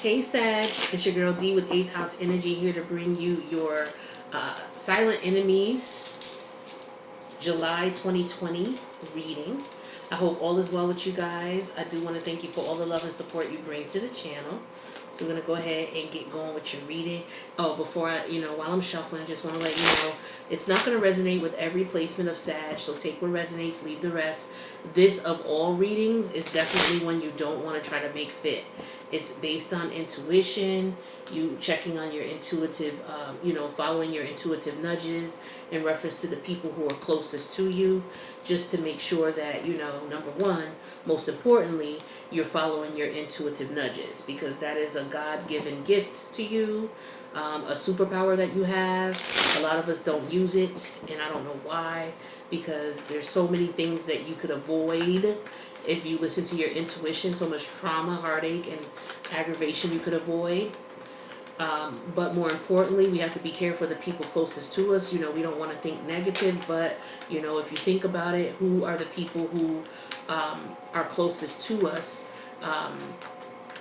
Hey Sag, it's your girl D with 8th House Energy here to bring you your Silent Enemies July 2020 reading. I hope all is well with you guys. I do want to thank you for all the love and support you bring to the channel. So we're going to go ahead and get going with your reading. Oh, before I, while I'm shuffling, I just want to let you know, it's not going to resonate with every placement of Sag, so take what resonates, leave the rest. This, of all readings, is definitely one you don't want to try to make fit. It's based on intuition, you checking on your intuitive, following your intuitive nudges in reference to the people who are closest to you, just to make sure that, number one, most importantly, you're following your intuitive nudges, because that is a God-given gift to you, a superpower that you have. A lot of us don't use it, and I don't know why, because there's so many things that you could avoid if you listen to your intuition. So much trauma, heartache, and aggravation you could avoid. But more importantly, we have to be careful of the people closest to us. We don't want to think negative, but if you think about it, who are the people who are closest to us?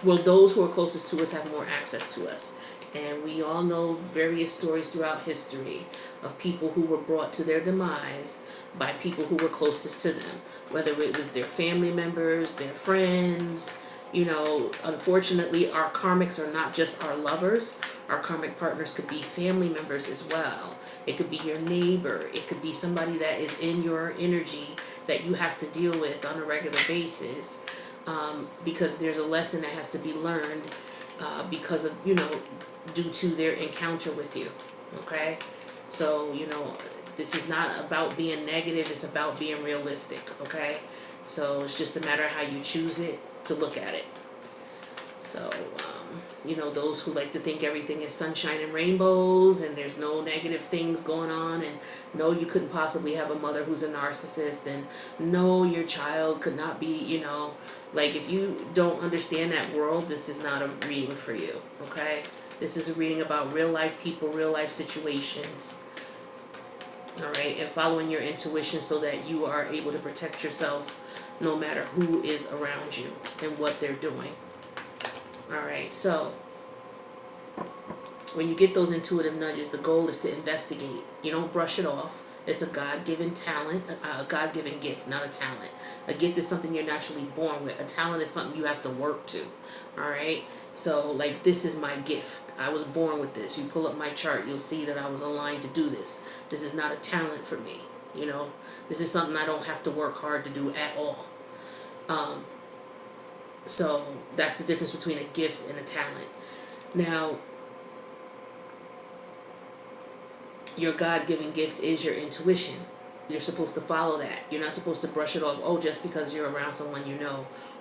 Well, those who are closest to us have more access to us. And we all know various stories throughout history of people who were brought to their demise by people who were closest to them, whether it was their family members, their friends. Unfortunately, our karmics are not just our lovers. Our karmic partners could be family members as well. It could be your neighbor. It could be somebody that is in your energy that you have to deal with on a regular basis, because there's a lesson that has to be learned because of, due to their encounter with you. Okay? So, this is not about being negative. It's about being realistic. Okay? So it's just a matter of how you choose it to look at it. So, those who like to think everything is sunshine and rainbows and there's no negative things going on, and no, you couldn't possibly have a mother who's a narcissist, and no, your child could not be, if you don't understand that world, this is not a reading for you, okay? This is a reading about real life people, real life situations, all right? And following your intuition so that you are able to protect yourself no matter who is around you and what they're doing. Alright, so when you get those intuitive nudges, the goal is to investigate. You don't brush it off. It's a God-given talent, a God-given gift, not a talent. A gift is something you're naturally born with. A talent is something you have to work to. Alright, so like, this is my gift. I was born with this. You pull up my chart, you'll see that I was aligned to do this. This is not a talent for me. This is something I don't have to work hard to do at all. So that's the difference between a gift and a talent. Now, your God-given gift is your intuition. You're supposed to follow that. You're not supposed to brush it off, just because you're around someone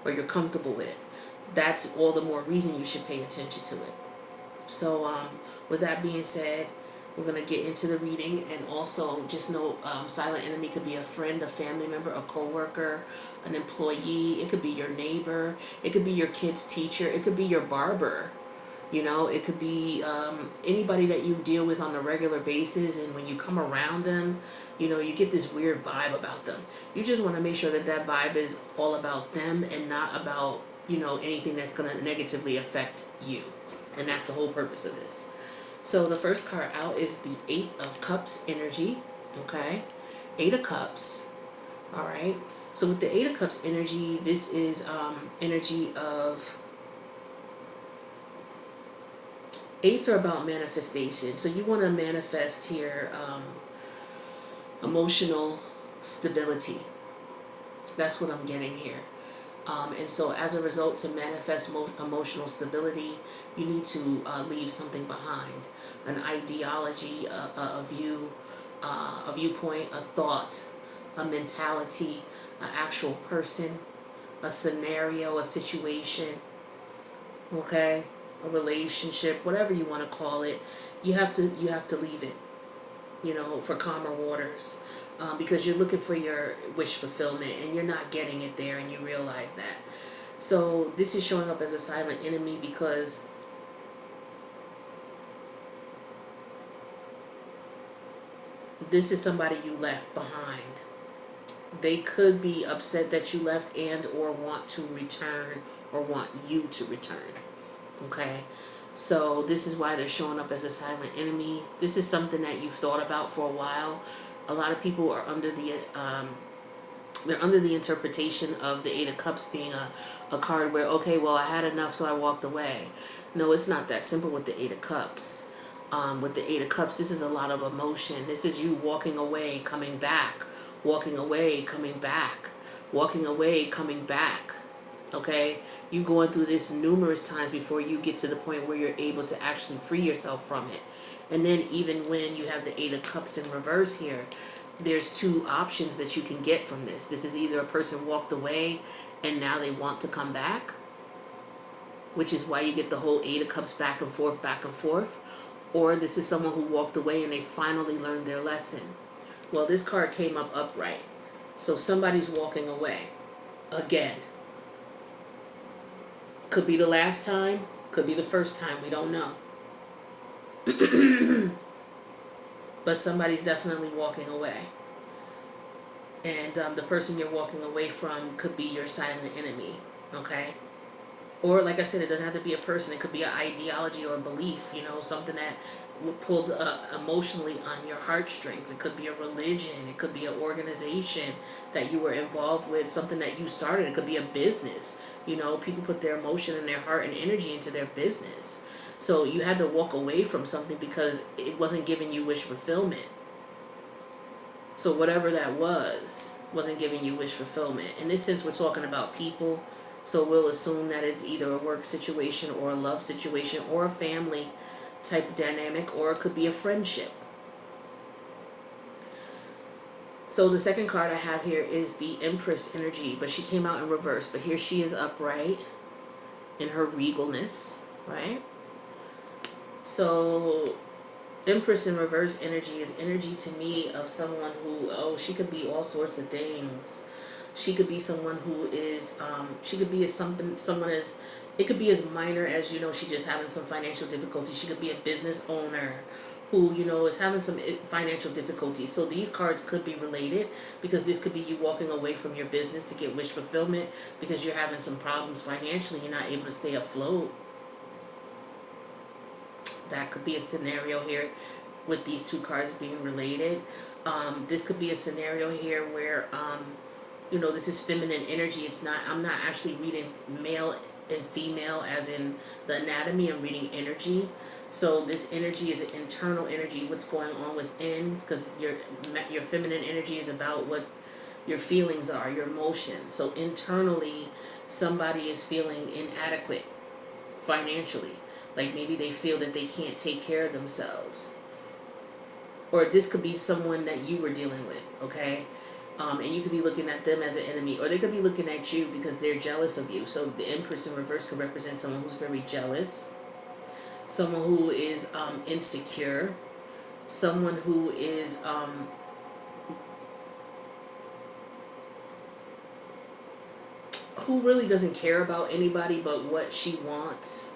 or you're comfortable with. That's all the more reason you should pay attention to it. So with that being said, we're going to get into the reading. And also just know, silent enemy could be a friend, a family member, a co-worker, an employee. It could be your neighbor. It could be your kid's teacher. It could be your barber. It could be anybody that you deal with on a regular basis. And when you come around them, you get this weird vibe about them. You just want to make sure that that vibe is all about them and not about, anything that's going to negatively affect you. And that's the whole purpose of this. So the first card out is the 8 of Cups energy, okay? 8 of Cups, all right? So with the 8 of Cups energy, this is energy of... 8s are about manifestation. So you want to manifest here emotional stability. That's what I'm getting here. And so as a result, to manifest emotional stability, you need to leave something behind. An ideology, a view, a viewpoint, a thought, a mentality, an actual person, a scenario, a situation, okay, a relationship, whatever you want to call it. You have to leave it, for calmer waters. Because you're looking for your wish fulfillment and you're not getting it there, and you realize that. So this is showing up as a silent enemy because this is somebody you left behind. They could be upset that you left and or want to return or want you to return. Okay, so this is why they're showing up as a silent enemy. This is something that you've thought about for a while. A lot of people are under the they're under the interpretation of the Eight of Cups being a card where, okay, well, I had enough, so I walked away. No, it's not that simple with the Eight of Cups. With the Eight of Cups, this is a lot of emotion. This is you walking away, coming back, walking away, coming back, walking away, coming back. Okay, you going through this numerous times before you get to the point where you're able to actually free yourself from it. And then even when you have the Eight of Cups in reverse here, there's two options that you can get from this. This is either a person walked away and now they want to come back, which is why you get the whole Eight of Cups back and forth, or this is someone who walked away and they finally learned their lesson. Well, this card came up upright, so somebody's walking away again. Could be the last time, could be the first time, we don't know. But somebody's definitely walking away. And the person you're walking away from could be your silent enemy, okay? Or, like I said, it doesn't have to be a person. It could be an ideology or a belief, something that pulled emotionally on your heartstrings. It could be a religion. It could be an organization that you were involved with, something that you started. It could be a business. People put their emotion and their heart and energy into their business. So you had to walk away from something because it wasn't giving you wish fulfillment. So whatever that wasn't giving you wish fulfillment. In this sense, we're talking about people. So we'll assume that it's either a work situation or a love situation or a family type dynamic, or it could be a friendship. So the second card I have here is the Empress energy, but she came out in reverse. But here she is upright in her regalness, right? So Empress in reverse energy is energy to me of someone who, she could be all sorts of things. She could be someone who is, she could be it could be as minor as, she just having some financial difficulty. She could be a business owner who, is having some financial difficulties. So these cards could be related, because this could be you walking away from your business to get wish fulfillment because you're having some problems financially. You're not able to stay afloat. That could be a scenario here with these two cards being related. This could be a scenario here where, this is feminine energy. I'm not actually reading male and female as in the anatomy. I'm reading energy. So this energy is an internal energy, what's going on within, because your feminine energy is about what your feelings are, your emotions. So internally, somebody is feeling inadequate financially. Like maybe they feel that they can't take care of themselves. Or this could be someone that you were dealing with, okay? And you could be looking at them as an enemy, or they could be looking at you because they're jealous of you. So the Empress in reverse could represent someone who's very jealous, someone who is insecure, someone who is who really doesn't care about anybody but what she wants.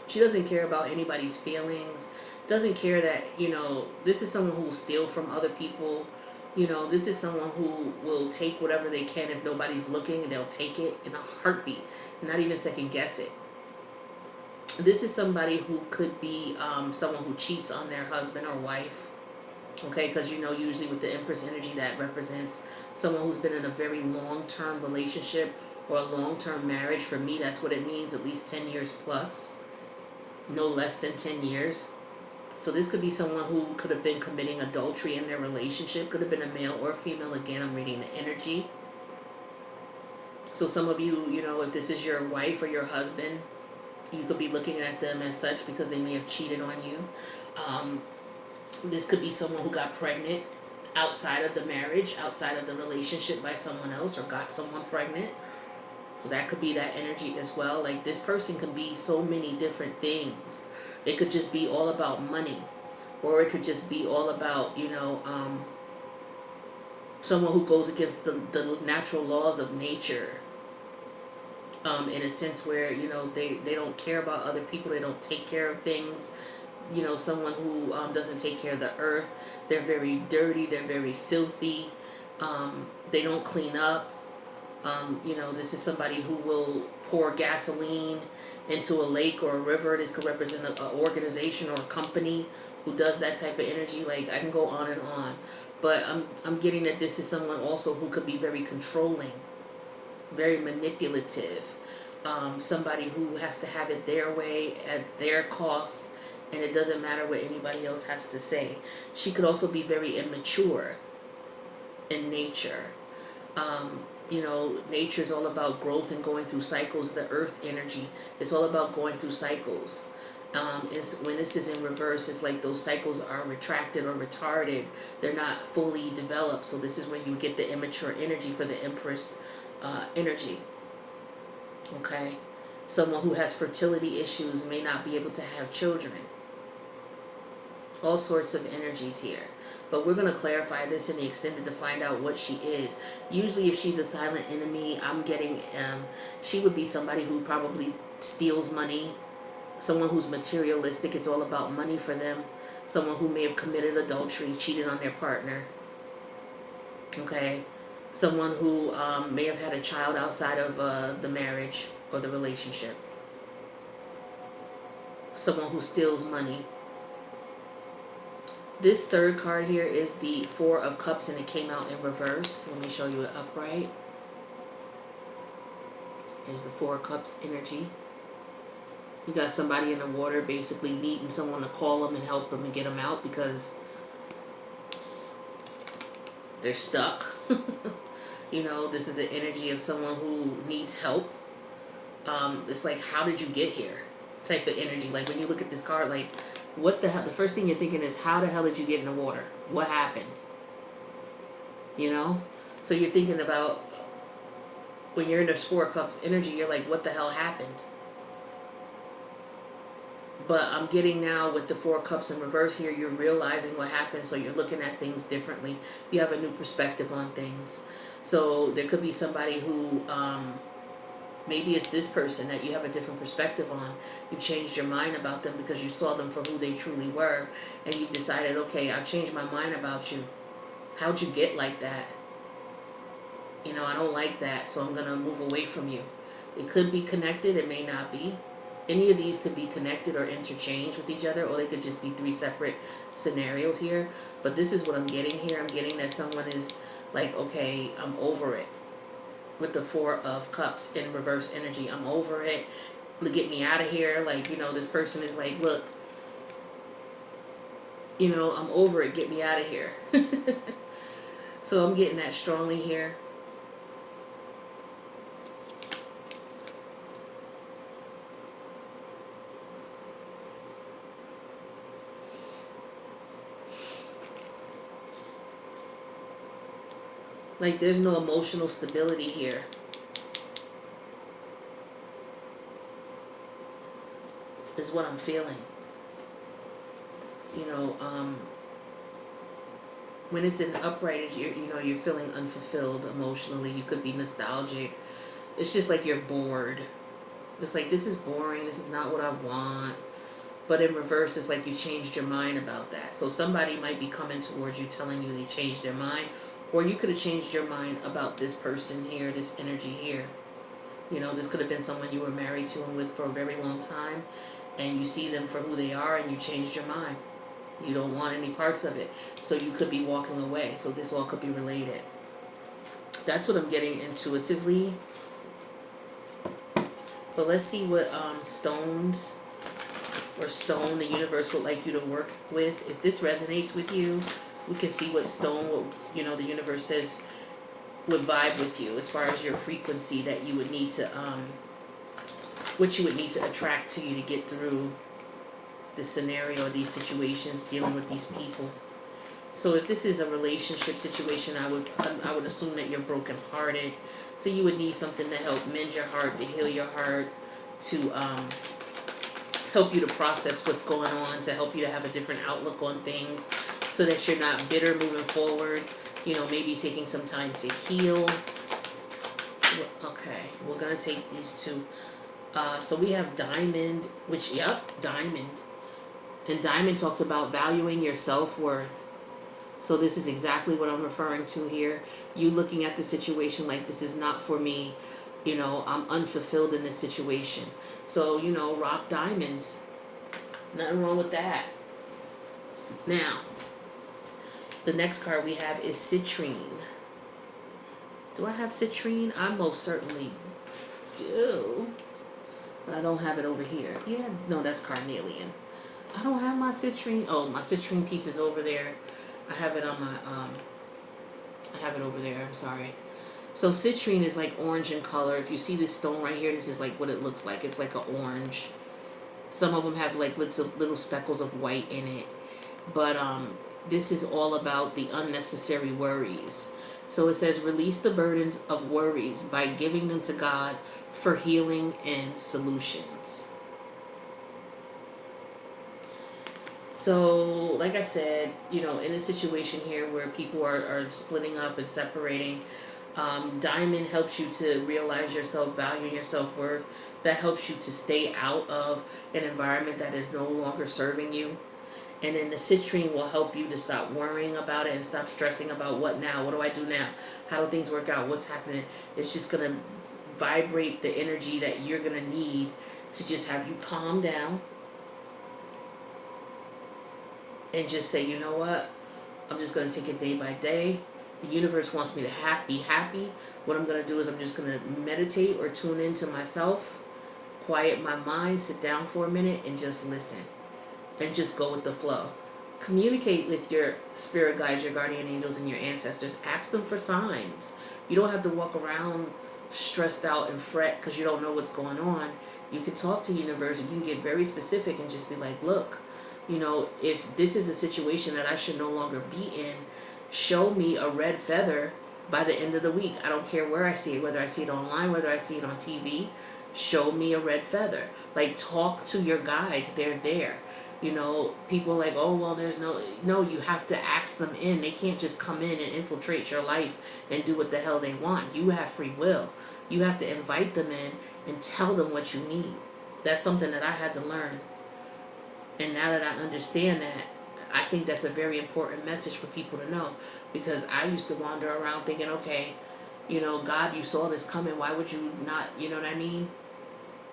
She doesn't care about anybody's feelings, doesn't care that, this is someone who will steal from other people. This is someone who will take whatever they can if nobody's looking, and they'll take it in a heartbeat, not even second guess it. This is somebody who could be someone who cheats on their husband or wife, okay? Because, usually with the Empress energy, that represents someone who's been in a very long-term relationship or a long-term marriage. For me, that's what it means, at least 10 years plus, no less than 10 years. So this could be someone who could have been committing adultery in their relationship. Could have been a male or female. Again, I'm reading the energy. So some of you, if this is your wife or your husband, you could be looking at them as such because they may have cheated on you. This could be someone who got pregnant outside of the marriage, outside of the relationship by someone else, or got someone pregnant. So that could be that energy as well. Like this person could be so many different things. It could just be all about money, or it could just be all about, someone who goes against the natural laws of nature, in a sense where, they don't care about other people. They don't take care of things. Someone who doesn't take care of the earth. They're very dirty. They're very filthy. They don't clean up. You know, this is somebody who will pour gasoline into a lake or a river. This could represent an organization or a company who does that type of energy. Like, I can go on and on. But I'm getting that this is someone also who could be very controlling, very manipulative. Somebody who has to have it their way at their cost, and it doesn't matter what anybody else has to say. She could also be very immature in nature. You know, nature is all about growth and going through cycles. The earth energy is all about going through cycles. Is when this is in reverse, it's like those cycles are retracted or retarded. They're not fully developed. So this is when you get the immature energy for the empress energy. Okay, someone who has fertility issues may not be able to have children. All sorts of energies here. But we're going to clarify this in the extended to find out what she is. Usually if she's a silent enemy, I'm getting, she would be somebody who probably steals money. Someone who's materialistic. It's all about money for them. Someone who may have committed adultery, cheated on their partner. Okay. Someone who may have had a child outside of the marriage or the relationship. Someone who steals money. This third card here is the Four of Cups, and it came out in reverse. Let me show you it upright. Here's the Four of Cups energy. You got somebody in the water basically needing someone to call them and help them and get them out because they're stuck. You know, this is an energy of someone who needs help. It's like, how did you get here? Type of energy. Like when you look at this card, like, what the hell? The first thing you're thinking is, how the hell did you get in the water? What happened? You know? So you're thinking about, when you're in this Four of Cups energy, you're like, what the hell happened? But I'm getting now with the Four of Cups in reverse here, you're realizing what happened, so you're looking at things differently. You have a new perspective on things. So there could be somebody who, maybe it's this person that you have a different perspective on. You've changed your mind about them because you saw them for who they truly were, and you've decided, okay, I've changed my mind about you. How'd you get like that? You know, I don't like that, so I'm going to move away from you. It could be connected, it may not be. Any of these could be connected or interchanged with each other, or they could just be three separate scenarios here. But this is what I'm getting here. I'm getting that someone is like, okay, I'm over it. With the Four of Cups in reverse energy, I'm over it. Get me out of here. Like, you know, this person is like, look, you know, I'm over it. Get me out of here. So I'm getting that strongly here. Like, there's no emotional stability here. Is what I'm feeling. You know, when it's in the upright, you're feeling unfulfilled emotionally. You could be nostalgic. It's just like you're bored. It's like, this is boring. This is not what I want. But in reverse, it's like you changed your mind about that. So somebody might be coming towards you telling you they changed their mind. Or you could have changed your mind about this person here, this energy here. You know, this could have been someone you were married to and with for a very long time. And you see them for who they are and you changed your mind. You don't want any parts of it. So you could be walking away. So this all could be related. That's what I'm getting intuitively. But let's see what stones or stone the universe would like you to work with. If this resonates with you, we can see what stone, you know, the universe says would vibe with you as far as your frequency that you would need to, what you would need to attract to you to get through this scenario, these situations, dealing with these people. So if this is a relationship situation, I would assume that you're brokenhearted. So you would need something to help mend your heart, to heal your heart, to help you to process what's going on, to help you to have a different outlook on things, so that you're not bitter moving forward. You know, maybe taking some time to heal. Okay, we're going to take these two. So we have Diamond, which, yep, Diamond. And Diamond talks about valuing your self-worth. So this is exactly what I'm referring to here. You looking at the situation like this is not for me. You know, I'm unfulfilled in this situation. So, you know, rock diamonds. Nothing wrong with that. Now, the next card we have is citrine. Do I have citrine? I most certainly do. But I don't have it over here. Yeah, no, that's carnelian. I don't have my citrine. Oh, my citrine piece is over there. I have it on my, I have it over there. I'm sorry. So citrine is like orange in color. If you see this stone right here, this is like what it looks like. It's like an orange. Some of them have like little speckles of white in it. But this is all about the unnecessary worries. So it says, release the burdens of worries by giving them to God for healing and solutions. So, like I said, you know, in a situation here where people are splitting up and separating, Diamond helps you to realize your self-value and your self-worth. That helps you to stay out of an environment that is no longer serving you. And then the citrine will help you to stop worrying about it and stop stressing about what now? What do I do now? How do things work out? What's happening? It's just going to vibrate the energy that you're going to need to just have you calm down and just say, you know what? I'm just going to take it day by day. The universe wants me to be happy. What I'm going to do is I'm just going to meditate or tune into myself, quiet my mind, sit down for a minute and just listen. And just go with the flow. Communicate with your spirit guides, your guardian angels, and your ancestors. Ask them for signs. You don't have to walk around stressed out and fret because you don't know what's going on. You can talk to the universe and you can get very specific and just be like, look, you know, if this is a situation that I should no longer be in, show me a red feather by the end of the week. I don't care where I see it, whether I see it online, whether I see it on TV. Show me a red feather. Like, talk to your guides. They're there. You know, people are like, oh, well, there's no, you have to ask them in. They can't just come in and infiltrate your life and do what the hell they want. You have free will. You have to invite them in and tell them what you need. That's something that I had to learn. And now that I understand that, I think that's a very important message for people to know. Because I used to wander around thinking, okay, you know, God, you saw this coming. Why would you not, you know what I mean?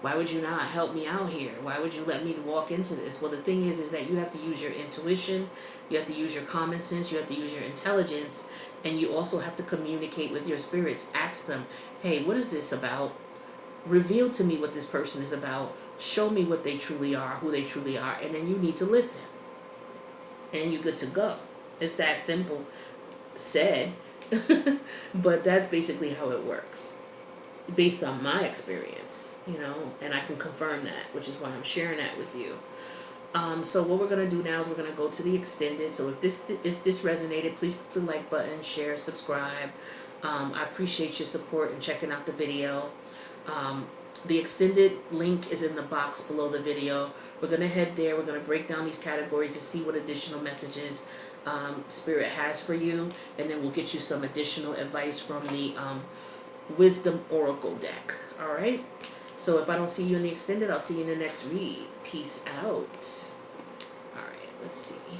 Why would you not help me out here? Why would you let me walk into this? Well, the thing is that you have to use your intuition, you have to use your common sense, you have to use your intelligence, and you also have to communicate with your spirits. Ask them, hey, what is this about? Reveal to me what this person is about. Show me what they truly are, who they truly are, and then you need to listen. And you're good to go. It's that simple said, but that's basically how it works. Based on my experience, you know, and I can confirm that, which is why I'm sharing that with you. So what we're going to do now is we're going to go to the extended. So if this resonated, please click the like button, share, subscribe. I appreciate your support and checking out the video. The extended link is in the box below the video. We're going to head there. We're going to break down these categories to see what additional messages Spirit has for you, and then we'll get you some additional advice from the Wisdom Oracle deck. Alright? So if I don't see you in the extended, I'll see you in the next read. Peace out. Alright, let's see.